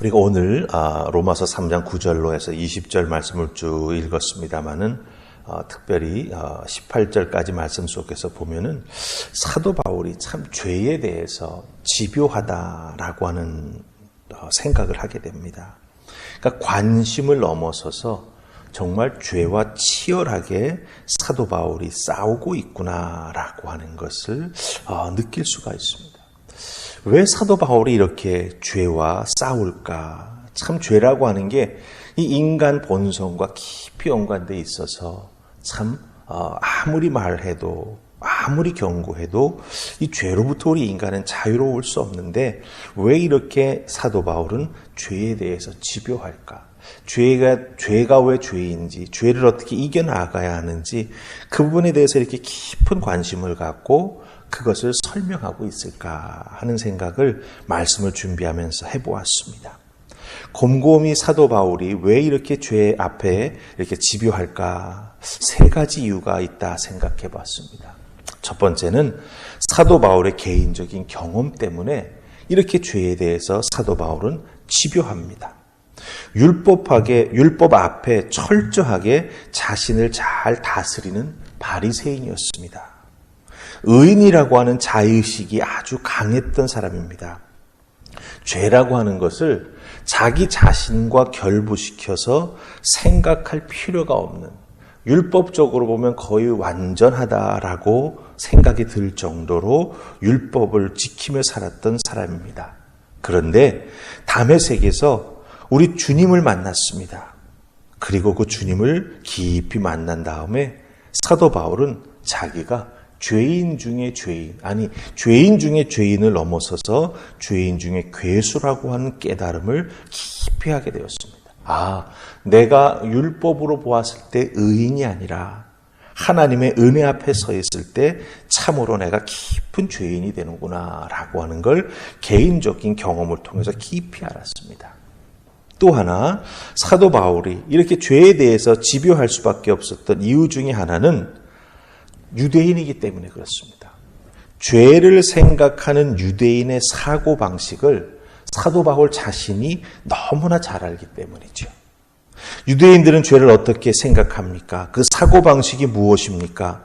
우리가 오늘 로마서 3장 9절로 해서 20절 말씀을 쭉 읽었습니다마는 특별히 18절까지 말씀 속에서 보면은 사도 바울이 참 죄에 대해서 집요하다라고 하는 생각을 하게 됩니다. 그러니까 관심을 넘어서서 정말 죄와 치열하게 사도 바울이 싸우고 있구나라고 하는 것을 느낄 수가 있습니다. 왜 사도 바울이 이렇게 죄와 싸울까? 참 죄라고 하는 게 이 인간 본성과 깊이 연관되어 있어서 참 아무리 말해도 아무리 경고해도 이 죄로부터 우리 인간은 자유로울 수 없는데 왜 이렇게 사도 바울은 죄에 대해서 집요할까? 죄가 왜 죄인지, 죄를 어떻게 이겨나가야 하는지 그 부분에 대해서 이렇게 깊은 관심을 갖고 그것을 설명하고 있을까 하는 생각을 말씀을 준비하면서 해보았습니다. 곰곰이 사도 바울이 왜 이렇게 죄 앞에 이렇게 집요할까? 세 가지 이유가 있다 생각해 봤습니다. 첫 번째는 사도 바울의 개인적인 경험 때문에 이렇게 죄에 대해서 사도 바울은 집요합니다. 율법 앞에 철저하게 자신을 잘 다스리는 바리새인이었습니다. 의인이라고 하는 자의식이 아주 강했던 사람입니다. 죄라고 하는 것을 자기 자신과 결부시켜서 생각할 필요가 없는, 율법적으로 보면 거의 완전하다라고 생각이 들 정도로 율법을 지키며 살았던 사람입니다. 그런데 다메섹에서 우리 주님을 만났습니다. 그리고 그 주님을 깊이 만난 다음에 사도 바울은 자기가 죄인 중에 죄인을 넘어서서 죄인 중에 괴수라고 하는 깨달음을 깊이 하게 되었습니다. 내가 율법으로 보았을 때 의인이 아니라 하나님의 은혜 앞에 서 있을 때 참으로 내가 깊은 죄인이 되는구나 라고 하는 걸 개인적인 경험을 통해서 깊이 알았습니다. 또 하나, 사도 바울이 이렇게 죄에 대해서 집요할 수밖에 없었던 이유 중에 하나는 유대인이기 때문에 그렇습니다. 죄를 생각하는 유대인의 사고방식을 사도 바울 자신이 너무나 잘 알기 때문이죠. 유대인들은 죄를 어떻게 생각합니까? 그 사고방식이 무엇입니까?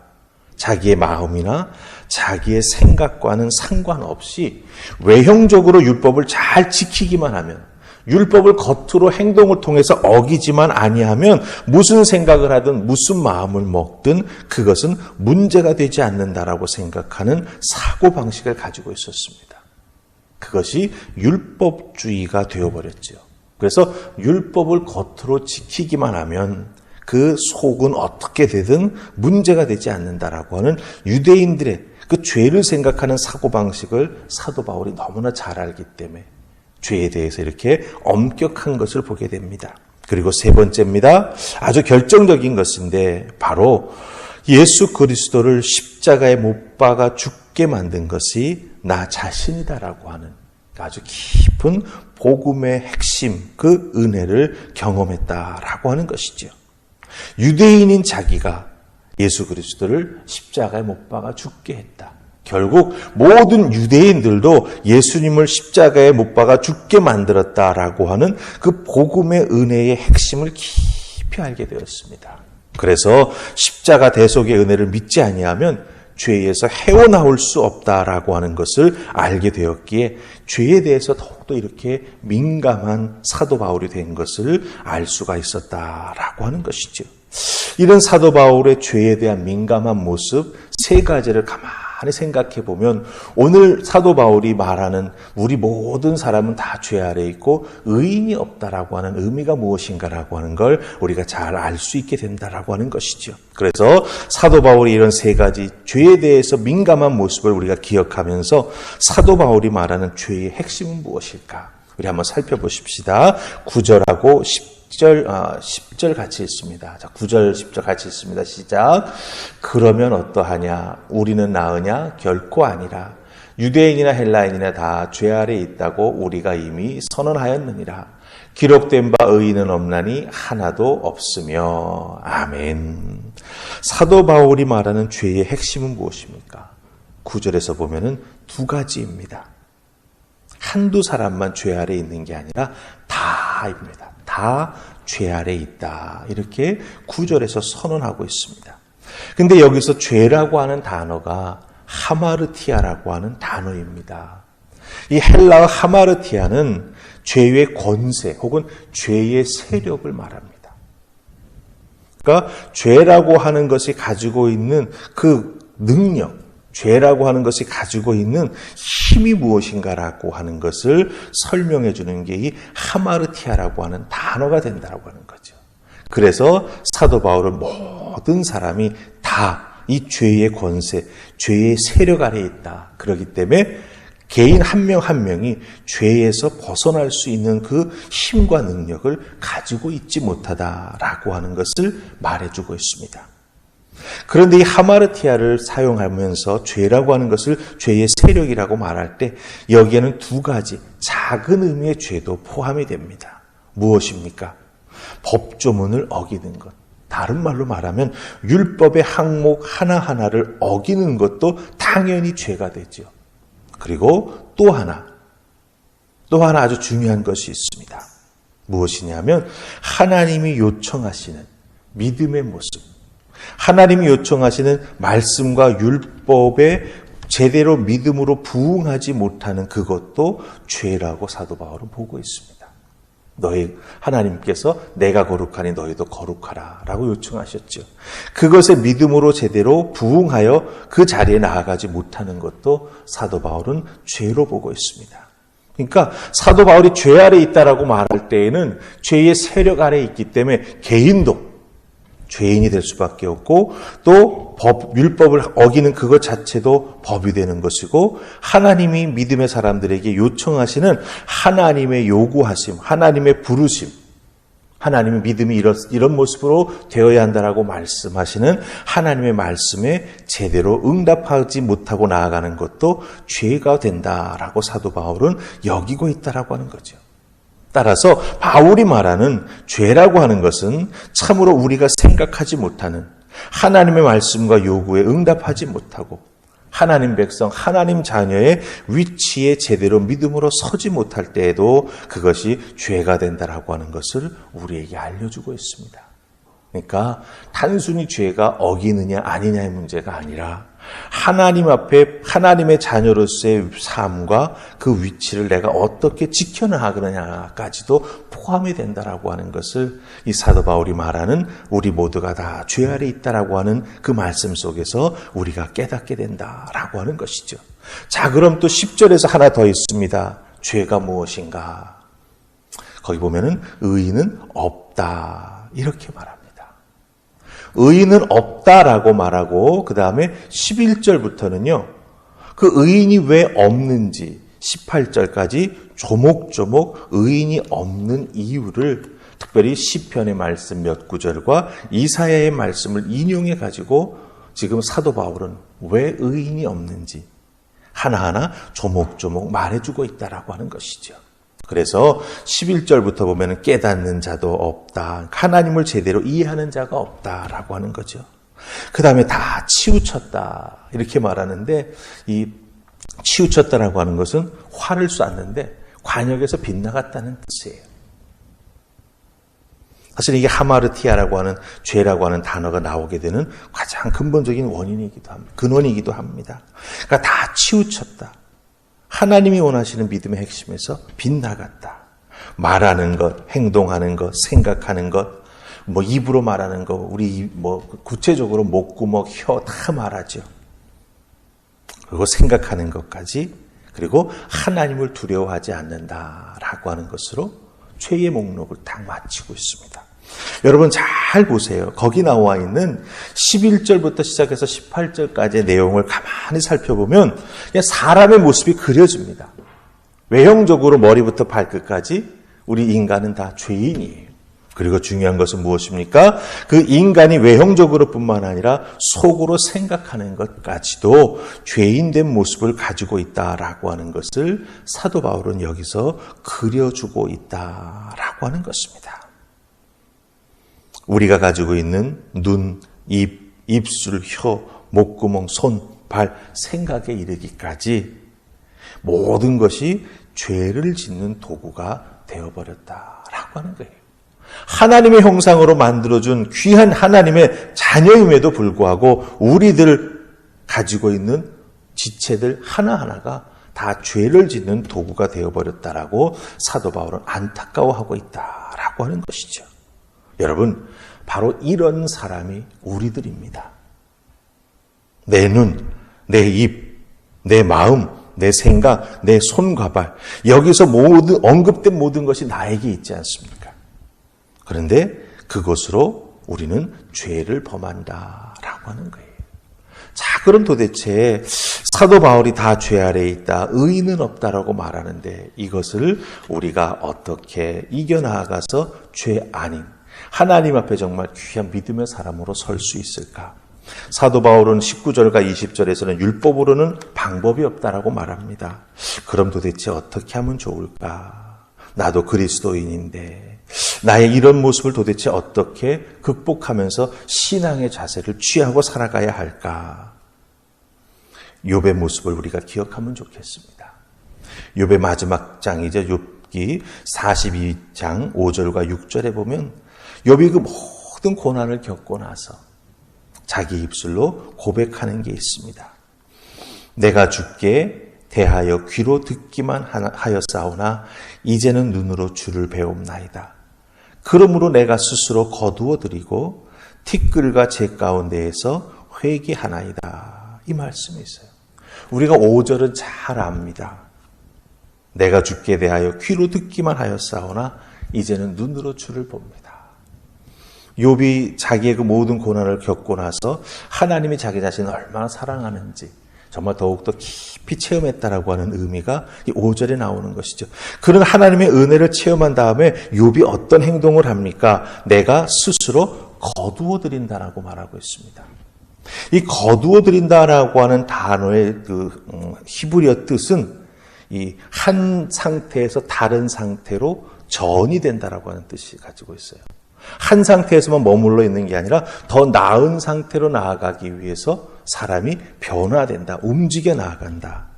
자기의 마음이나 자기의 생각과는 상관없이 외형적으로 율법을 잘 지키기만 하면, 율법을 겉으로 행동을 통해서 어기지만 아니하면 무슨 생각을 하든 무슨 마음을 먹든 그것은 문제가 되지 않는다라고 생각하는 사고방식을 가지고 있었습니다. 그것이 율법주의가 되어버렸죠. 그래서 율법을 겉으로 지키기만 하면 그 속은 어떻게 되든 문제가 되지 않는다라고 하는 유대인들의 그 죄를 생각하는 사고방식을 사도 바울이 너무나 잘 알기 때문에 죄에 대해서 이렇게 엄격한 것을 보게 됩니다. 그리고 세 번째입니다. 아주 결정적인 것인데 바로 예수 그리스도를 십자가에 못 박아 죽게 만든 것이 나 자신이다라고 하는 아주 깊은 복음의 핵심, 그 은혜를 경험했다라고 하는 것이죠. 유대인인 자기가 예수 그리스도를 십자가에 못 박아 죽게 했다. 결국 모든 유대인들도 예수님을 십자가에 못 박아 죽게 만들었다라고 하는 그 복음의 은혜의 핵심을 깊이 알게 되었습니다. 그래서 십자가 대속의 은혜를 믿지 아니하면 죄에서 헤어나올 수 없다라고 하는 것을 알게 되었기에 죄에 대해서 더욱더 이렇게 민감한 사도 바울이 된 것을 알 수가 있었다라고 하는 것이죠. 이런 사도 바울의 죄에 대한 민감한 모습 세 가지를 가만히 생각해 보면 오늘 사도 바울이 말하는 우리 모든 사람은 다 죄 아래 있고 의인이 없다라고 하는 의미가 무엇인가라고 하는 걸 우리가 잘 알 수 있게 된다라고 하는 것이죠. 그래서 사도 바울이 이런 세 가지 죄에 대해서 민감한 모습을 우리가 기억하면서 사도 바울이 말하는 죄의 핵심은 무엇일까? 우리 한번 살펴보십시다. 9절하고 10절 같이 읽습니다. 자, 9절, 10절 같이 읽습니다. 시작. 그러면 어떠하냐? 우리는 나으냐? 결코 아니라. 유대인이나 헬라인이나 다 죄 아래 있다고 우리가 이미 선언하였느니라. 기록된 바 의인은 없나니 하나도 없으며. 아멘. 사도 바울이 말하는 죄의 핵심은 무엇입니까? 9절에서 보면은 두 가지입니다. 한두 사람만 죄 아래 있는 게 아니라 다입니다. 다 죄 아래 있다. 이렇게 9절에서 선언하고 있습니다. 근데 여기서 죄라고 하는 단어가 하마르티아라고 하는 단어입니다. 이 헬라어 하마르티아는 죄의 권세 혹은 죄의 세력을 말합니다. 그러니까 죄라고 하는 것이 가지고 있는 그 능력, 죄라고 하는 것이 가지고 있는 힘이 무엇인가라고 하는 것을 설명해 주는 게 이 하마르티아라고 하는 단어가 된다고 하는 거죠. 그래서 사도 바울은 모든 사람이 다 이 죄의 권세, 죄의 세력 아래에 있다. 그렇기 때문에 개인 한 명 한 명이 죄에서 벗어날 수 있는 그 힘과 능력을 가지고 있지 못하다라고 하는 것을 말해주고 있습니다. 그런데 이 하마르티아를 사용하면서 죄라고 하는 것을 죄의 세력이라고 말할 때 여기에는 두 가지 작은 의미의 죄도 포함이 됩니다. 무엇입니까? 법조문을 어기는 것. 다른 말로 말하면 율법의 항목 하나하나를 어기는 것도 당연히 죄가 되죠. 그리고 또 하나 아주 중요한 것이 있습니다. 무엇이냐면 하나님이 요청하시는 믿음의 모습, 하나님이 요청하시는 말씀과 율법에 제대로 믿음으로 부응하지 못하는 그것도 죄라고 사도 바울은 보고 있습니다. 너희 하나님께서 내가 거룩하니 너희도 거룩하라 라고 요청하셨죠. 그것에 믿음으로 제대로 부응하여 그 자리에 나아가지 못하는 것도 사도 바울은 죄로 보고 있습니다. 그러니까 사도 바울이 죄 아래 있다라고 말할 때에는 죄의 세력 아래 있기 때문에 개인도 죄인이 될 수밖에 없고 또 율법을 어기는 그것 자체도 법이 되는 것이고 하나님이 믿음의 사람들에게 요청하시는 하나님의 요구하심, 하나님의 부르심, 하나님의 믿음이 이런 모습으로 되어야 한다라고 말씀하시는 하나님의 말씀에 제대로 응답하지 못하고 나아가는 것도 죄가 된다라고 사도 바울은 여기고 있다라고 하는 거죠. 따라서 바울이 말하는 죄라고 하는 것은 참으로 우리가 생각하지 못하는 하나님의 말씀과 요구에 응답하지 못하고 하나님 백성, 하나님 자녀의 위치에 제대로 믿음으로 서지 못할 때에도 그것이 죄가 된다라고 하는 것을 우리에게 알려주고 있습니다. 그러니까 단순히 죄가 어기느냐 아니냐의 문제가 아니라 하나님 앞에 하나님의 자녀로서의 삶과 그 위치를 내가 어떻게 지켜나가느냐까지도 포함이 된다라고 하는 것을 이 사도 바울이 말하는 우리 모두가 다 죄 아래 있다라고 하는 그 말씀 속에서 우리가 깨닫게 된다라고 하는 것이죠. 자, 그럼 또 10절에서 하나 더 있습니다. 죄가 무엇인가? 거기 보면은 의인은 없다 이렇게 말합니다. 의인은 없다라고 말하고 그 다음에 11절부터는요. 그 의인이 왜 없는지 18절까지 조목조목 의인이 없는 이유를 특별히 시편의 말씀 몇 구절과 이사야의 말씀을 인용해 가지고 지금 사도 바울은 왜 의인이 없는지 하나하나 조목조목 말해주고 있다라고 하는 것이죠. 그래서 11절부터 보면 깨닫는 자도 없다. 하나님을 제대로 이해하는 자가 없다라고 하는 거죠. 그 다음에 다 치우쳤다. 이렇게 말하는데 이 치우쳤다라고 하는 것은 화를 쐈는데 관역에서 빗나갔다는 뜻이에요. 사실 이게 하마르티아라고 하는 죄라고 하는 단어가 나오게 되는 가장 근본적인 원인이기도 합니다. 근원이기도 합니다. 그러니까 다 치우쳤다. 하나님이 원하시는 믿음의 핵심에서 빗나갔다. 말하는 것, 행동하는 것, 생각하는 것, 입으로 말하는 것, 우리 구체적으로 목구멍, 혀 다 말하죠. 그리고 생각하는 것까지, 그리고 하나님을 두려워하지 않는다라고 하는 것으로 죄의 목록을 딱 마치고 있습니다. 여러분 잘 보세요. 거기 나와 있는 11절부터 시작해서 18절까지의 내용을 가만히 살펴보면 그냥 사람의 모습이 그려집니다. 외형적으로 머리부터 발끝까지 우리 인간은 다 죄인이에요. 그리고 중요한 것은 무엇입니까? 그 인간이 외형적으로 뿐만 아니라 속으로 생각하는 것까지도 죄인된 모습을 가지고 있다라고 하는 것을 사도 바울은 여기서 그려주고 있다라고 하는 것입니다. 우리가 가지고 있는 눈, 입, 입술, 혀, 목구멍, 손, 발, 생각에 이르기까지 모든 것이 죄를 짓는 도구가 되어버렸다라고 하는 거예요. 하나님의 형상으로 만들어준 귀한 하나님의 자녀임에도 불구하고 우리들 가지고 있는 지체들 하나하나가 다 죄를 짓는 도구가 되어버렸다라고 사도 바울은 안타까워하고 있다라고 하는 것이죠. 여러분, 바로 이런 사람이 우리들입니다. 내 눈, 내 입, 내 마음, 내 생각, 내 손과 발, 여기서 모든 언급된 모든 것이 나에게 있지 않습니까? 그런데 그것으로 우리는 죄를 범한다라고 하는 거예요. 자, 그럼 도대체 사도 바울이 다 죄 아래에 있다, 의인은 없다라고 말하는데 이것을 우리가 어떻게 이겨나가서 죄 아닌 하나님 앞에 정말 귀한 믿음의 사람으로 설 수 있을까? 사도 바울은 19절과 20절에서는 율법으로는 방법이 없다라고 말합니다. 그럼 도대체 어떻게 하면 좋을까? 나도 그리스도인인데 나의 이런 모습을 도대체 어떻게 극복하면서 신앙의 자세를 취하고 살아가야 할까? 욥의 모습을 우리가 기억하면 좋겠습니다. 욥의 마지막 장이죠. 욥기 42장 5절과 6절에 보면 욥이 그 모든 고난을 겪고 나서 자기 입술로 고백하는 게 있습니다. 내가 주께 대하여 귀로 듣기만 하였사오나 이제는 눈으로 주를 배움나이다. 그러므로 내가 스스로 거두어 드리고 티끌과 재 가운데에서 회개하나이다. 이 말씀이 있어요. 우리가 5절은 잘 압니다. 내가 주께 대하여 귀로 듣기만 하였사오나 이제는 눈으로 주를 봅니다. 욥이 자기의 그 모든 고난을 겪고 나서 하나님이 자기 자신을 얼마나 사랑하는지 정말 더욱더 깊이 체험했다라고 하는 의미가 이 5절에 나오는 것이죠. 그런 하나님의 은혜를 체험한 다음에 욥이 어떤 행동을 합니까? 내가 스스로 거두어 드린다라고 말하고 있습니다. 이 거두어 드린다라고 하는 단어의 그 히브리어 뜻은 이 한 상태에서 다른 상태로 전이 된다라고 하는 뜻이 가지고 있어요. 한 상태에서만 머물러 있는 게 아니라 더 나은 상태로 나아가기 위해서 사람이 변화된다, 움직여 나아간다,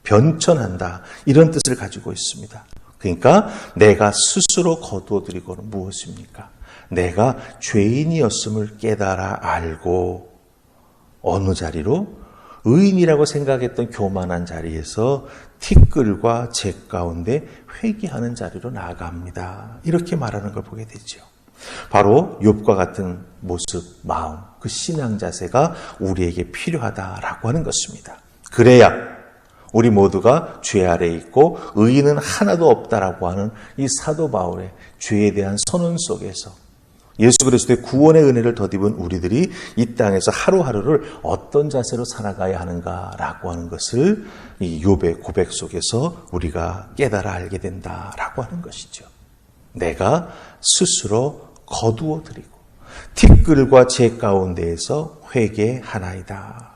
변천한다, 이런 뜻을 가지고 있습니다. 그러니까 내가 스스로 거두어 드리고는 무엇입니까? 내가 죄인이었음을 깨달아 알고 어느 자리로? 의인이라고 생각했던 교만한 자리에서 티끌과 재 가운데 회개하는 자리로 나아갑니다. 이렇게 말하는 걸 보게 되죠. 바로 욥과 같은 모습, 마음, 그 신앙 자세가 우리에게 필요하다라고 하는 것입니다. 그래야 우리 모두가 죄 아래에 있고 의인은 하나도 없다라고 하는 이 사도 바울의 죄에 대한 선언 속에서 예수 그리스도의 구원의 은혜를 덧입은 우리들이 이 땅에서 하루하루를 어떤 자세로 살아가야 하는가라고 하는 것을 이 욥의 고백 속에서 우리가 깨달아 알게 된다라고 하는 것이죠. 내가 스스로 거두어 드리고 티끌과 재 가운데에서 회개하나이다.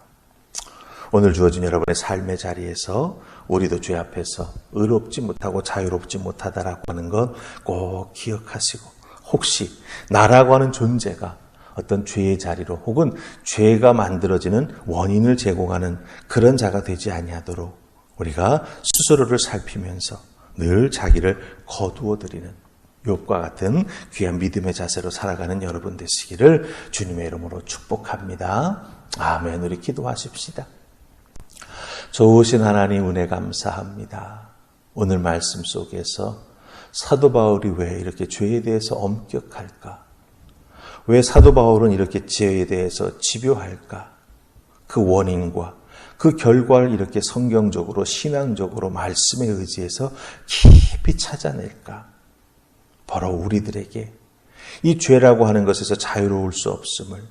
오늘 주어진 여러분의 삶의 자리에서 우리도 죄 앞에서 의롭지 못하고 자유롭지 못하다라고 하는 건 꼭 기억하시고, 혹시 나라고 하는 존재가 어떤 죄의 자리로 혹은 죄가 만들어지는 원인을 제공하는 그런 자가 되지 아니하도록 우리가 스스로를 살피면서 늘 자기를 거두어 드리는 욥과 같은 귀한 믿음의 자세로 살아가는 여러분 되시기를 주님의 이름으로 축복합니다. 아멘. 우리 기도하십시다. 좋으신 하나님 은혜 감사합니다. 오늘 말씀 속에서 사도 바울이 왜 이렇게 죄에 대해서 엄격할까? 왜 사도 바울은 이렇게 죄에 대해서 집요할까? 그 원인과 그 결과를 이렇게 성경적으로 신앙적으로 말씀에 의지해서 깊이 찾아낼까? 바로 우리들에게 이 죄라고 하는 것에서 자유로울 수 없음을,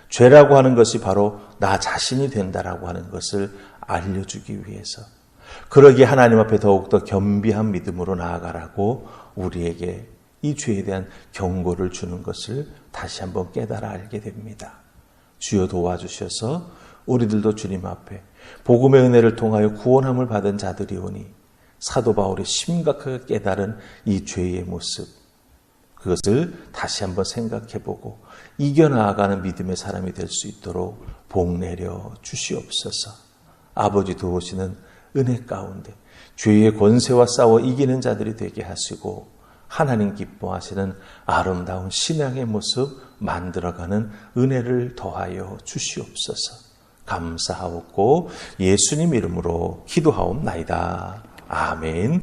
죄라고 하는 것이 바로 나 자신이 된다라고 하는 것을 알려주기 위해서, 그러기에 하나님 앞에 더욱더 겸비한 믿음으로 나아가라고 우리에게 이 죄에 대한 경고를 주는 것을 다시 한번 깨달아 알게 됩니다. 주여 도와주셔서 우리들도 주님 앞에 복음의 은혜를 통하여 구원함을 받은 자들이오니 사도 바울이 심각하게 깨달은 이 죄의 모습, 그것을 다시 한번 생각해보고 이겨나가는 믿음의 사람이 될 수 있도록 복 내려 주시옵소서. 아버지 도우시는 은혜 가운데 죄의 권세와 싸워 이기는 자들이 되게 하시고 하나님 기뻐하시는 아름다운 신앙의 모습 만들어가는 은혜를 더하여 주시옵소서. 감사하옵고 예수님 이름으로 기도하옵나이다. 아멘.